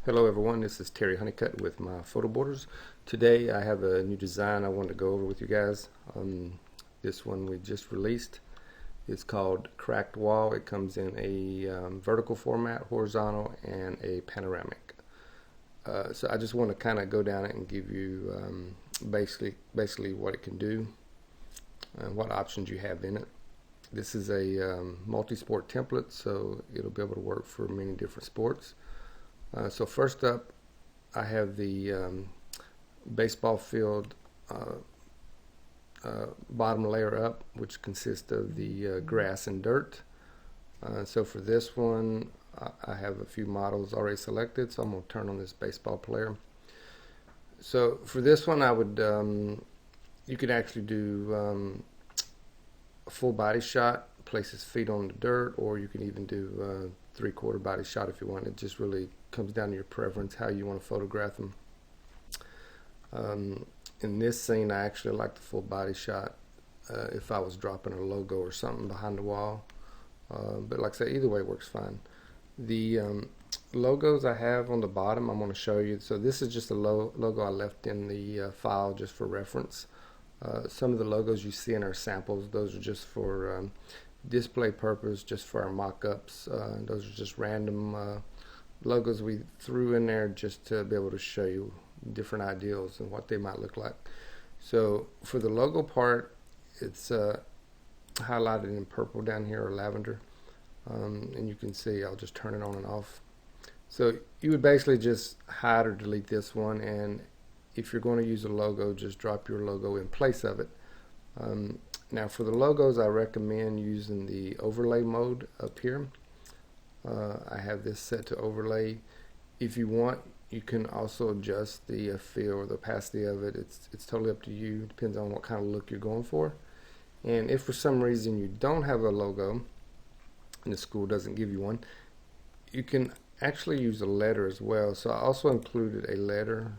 Hello everyone, this is Terry Honeycutt with my photo borders. Today I have a new design I wanted to go over with you guys. This one we just released. It's called Cracked Wall. It comes in a vertical format, horizontal, and a panoramic. So I just want to kind of go down it and give you basically what it can do and what options you have in it. This is a multi-sport template, so it'll be able to work for many different sports. So first up, I have the baseball field bottom layer up, which consists of the grass and dirt. So for this one, I have a few models already selected, so I'm going to turn on this baseball player. So for this one, I would you could actually do a full body shot, place his feet on the dirt, or you can even do a 3/4 body shot if you want. It just really comes down to your preference, how you want to photograph them. In this scene, I actually like the full body shot if I was dropping a logo or something behind the wall. But like I said, either way works fine. The logos I have on the bottom, I'm going to show you. So this is just a logo I left in the file just for reference. Some of the logos you see in our samples, those are just for display purpose, just for our mock-ups. Those are just random logos we threw in there just to be able to show you different ideals and what they might look like. So for the logo part, it's highlighted in purple down here, or lavender, and you can see I'll just turn it on and off. So you would basically just hide or delete this one, and if you're going to use a logo, just drop your logo in place of it. Now for the logos, I recommend using the overlay mode up here. I have this set to overlay. If you want, you can also adjust the fill or the opacity of it. It's totally up to you. It depends on what kind of look you're going for. And if for some reason you don't have a logo and the school doesn't give you one, you can actually use a letter as well. So I also included a letter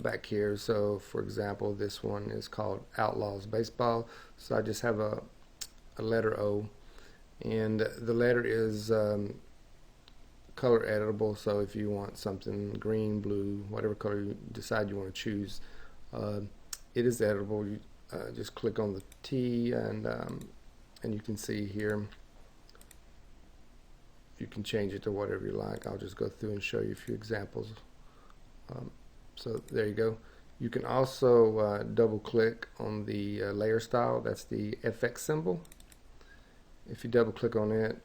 back here. So for example, this one is called Outlaws Baseball. So I just have a letter O, and the letter is color editable. So if you want something green, blue, whatever color you decide you want to choose, it is editable. You just click on the T, and you can see here you can change it to whatever you like. I'll just go through and show you a few examples. So there you go. You can also double click on the layer style. That's the FX symbol. If you double click on it,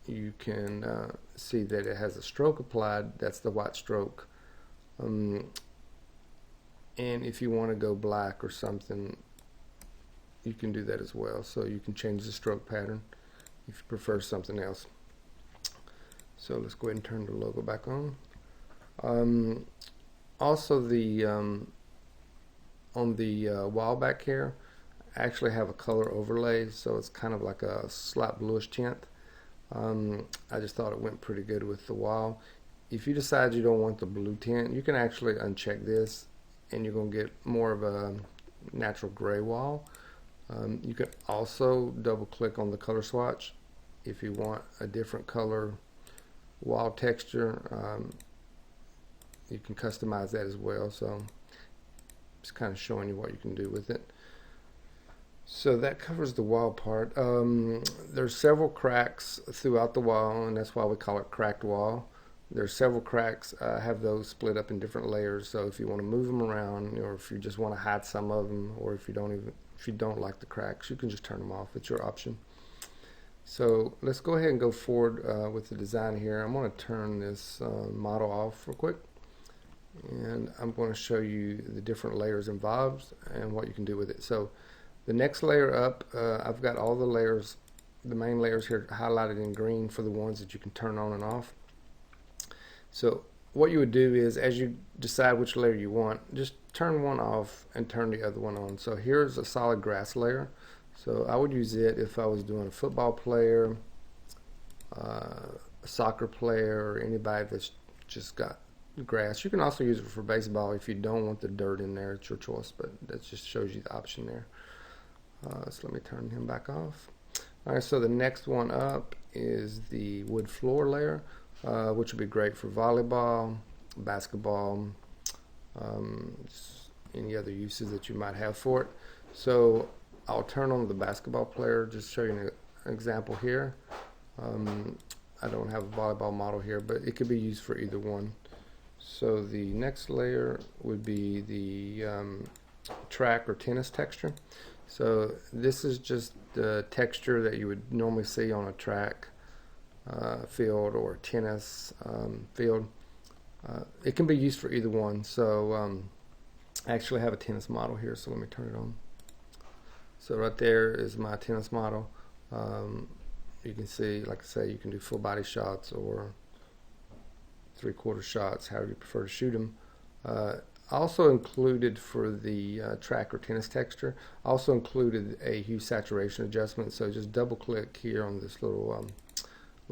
you can see that it has a stroke applied. That's the white stroke. And if you want to go black or something, you can do that as well. So you can change the stroke pattern if you prefer something else. So let's go ahead and turn the logo back on. Also, the on the wall back here, I actually have a color overlay, so it's kind of like a slight bluish tint. I just thought it went pretty good with the wall. If you decide you don't want the blue tint, you can actually uncheck this, and you're going to get more of a natural gray wall. You can also double click on the color swatch if you want a different color wall texture. You can customize that as well. So just kind of showing you what you can do with it. So that covers the wall part. There's several cracks throughout the wall, and that's why we call it cracked wall. There's several cracks. I have those split up in different layers. So if you want to move them around, or if you just want to hide some of them, or if you don't like the cracks, you can just turn them off. It's your option. So let's go ahead and go forward with the design here. I'm going to turn this model off real quick, and I'm going to show you the different layers involved and what you can do with it. So the next layer up, I've got all the layers, the main layers here highlighted in green for the ones that you can turn on and off. So what you would do is, as you decide which layer you want, just turn one off and turn the other one on. So here's a solid grass layer. So I would use it if I was doing a football player, a soccer player, or anybody that's just got grass. You can also use it for baseball if you don't want the dirt in there. It's your choice, but that just shows you the option there. So let me turn him back off. Alright, so the next one up is the wood floor layer. which would be great for volleyball, basketball, any other uses that you might have for it. So I'll turn on the basketball player, just show you an example here. I don't have a volleyball model here, but it could be used for either one. So the next layer would be the track or tennis texture. So this is just the texture that you would normally see on a track field or tennis field. It can be used for either one. So I actually have a tennis model here, so let me turn it on. So right there is my tennis model. You can see, like I say, you can do full body shots or 3/4 shots, however you prefer to shoot them. Also included for the track or tennis texture, also included a hue saturation adjustment. So just double click here on this little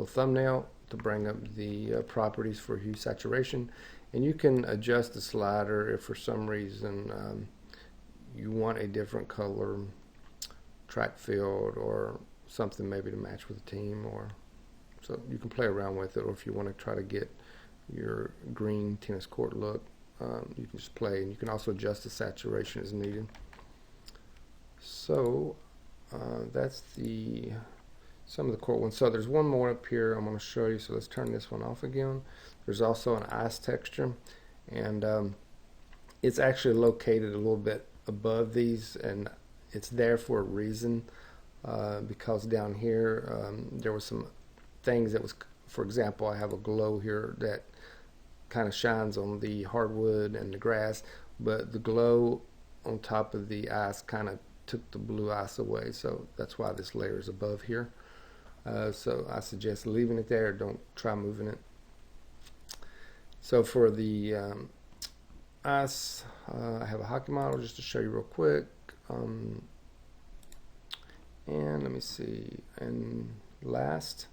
thumbnail to bring up the properties for hue saturation, and you can adjust the slider if for some reason you want a different color track field or something maybe to match with the team, or so you can play around with it. Or if you want to try to get your green tennis court look, you can just play, and you can also adjust the saturation as needed. So that's some of the court ones. So there's one more up here I'm going to show you. So let's turn this one off again. There's also an ice texture, and it's actually located a little bit above these, and it's there for a reason. Because down here there was some things that was, for example, I have a glow here that kind of shines on the hardwood and the grass, but the glow on top of the ice kind of took the blue ice away, so that's why this layer is above here. So I suggest leaving it there. Don't try moving it. So for the ice, I have a hockey model just to show you real quick. And let me see, and last,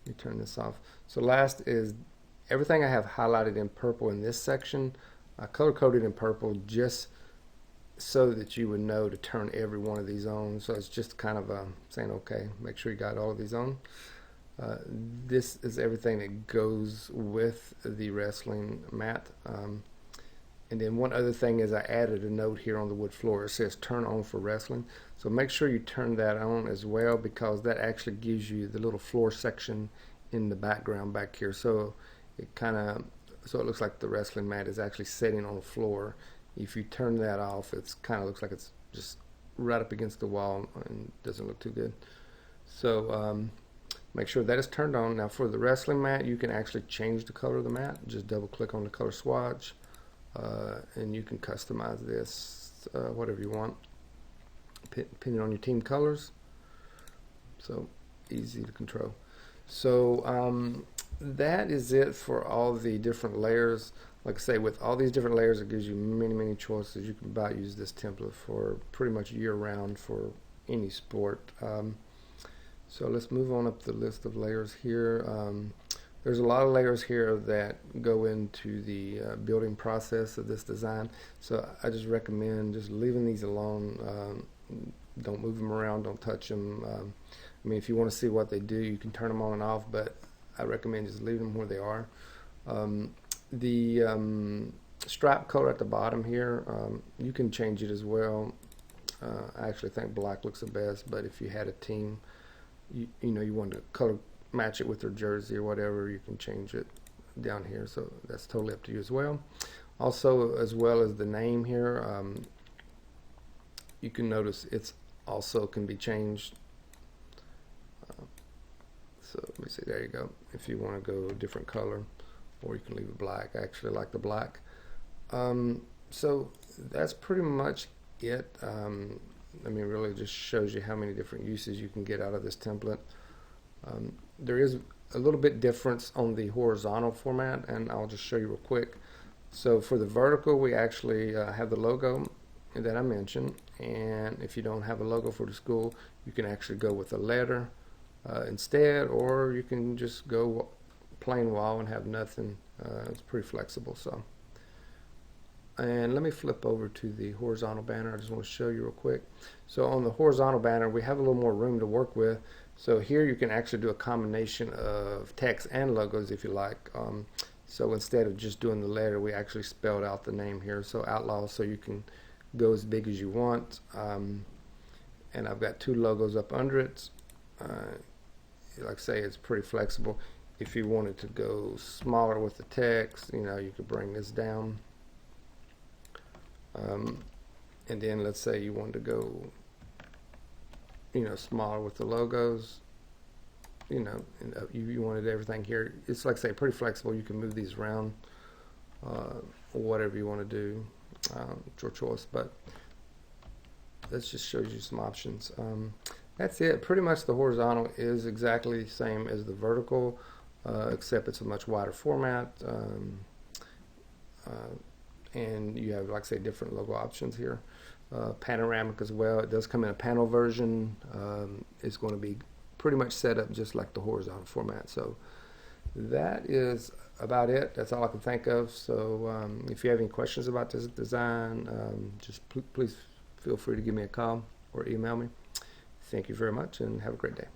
let me turn this off. So last is everything I have highlighted in purple in this section. I color coded in purple just so that you would know to turn every one of these on. So it's just kind of saying, okay, make sure you got all of these on. This is everything that goes with the wrestling mat. And then one other thing is I added a note here on the wood floor. It says turn on for wrestling. So make sure you turn that on as well, because that actually gives you the little floor section in the background back here. So it looks like the wrestling mat is actually sitting on the floor. If you turn that off, it's kind of looks like it's just right up against the wall and doesn't look too good. So make sure that is turned on. Now for the wrestling mat, you can actually change the color of the mat. Just double click on the color swatch. And you can customize this whatever you want, depending on your team colors. So easy to control. So that is it for all the different layers. Like I say, with all these different layers, it gives you many choices. You can about use this template for pretty much year-round for any sport. So let's move on up the list of layers here. There's a lot of layers here that go into the building process of this design, so I just recommend just leaving these alone. Don't move them around, don't touch them. I mean, if you want to see what they do, you can turn them on and off, but I recommend just leaving them where they are. The stripe color at the bottom here, you can change it as well. I actually think black looks the best, but if you had a team, you want to color match it with their jersey or whatever, you can change it down here, so that's totally up to you as well. Also, as well as the name here, you can notice it's also can be changed. So let me see, there you go. If you want to go a different color, or you can leave it black. I actually like the black. So that's pretty much it. I mean, really just shows you how many different uses you can get out of this template. There is a little bit difference on the horizontal format, and I'll just show you real quick. So for the vertical, we actually have the logo that I mentioned, and if you don't have a logo for the school, you can actually go with a letter instead, or you can just go plain wall and have nothing. It's pretty flexible. So And let me flip over to the horizontal banner. I just want to show you real quick. So on the horizontal banner, we have a little more room to work with. So here you can actually do a combination of text and logos if you like. So instead of just doing the letter, we actually spelled out the name here. So Outlaw, so you can go as big as you want. And I've got 2 logos up under it. Like I say, it's pretty flexible. If you wanted to go smaller with the text, you could bring this down. And then let's say you wanted to go, smaller with the logos. You wanted everything here. It's like I say, pretty flexible. You can move these around, whatever you want to do. It's your choice, but that just shows you some options. That's it. Pretty much the horizontal is exactly the same as the vertical, except it's a much wider format. And you have, like I say, different logo options here. Panoramic as well. It does come in a panel version. It's going to be pretty much set up just like the horizontal format. So that is about it. That's all I can think of. So if you have any questions about this design, just please feel free to give me a call or email me. Thank you very much and have a great day.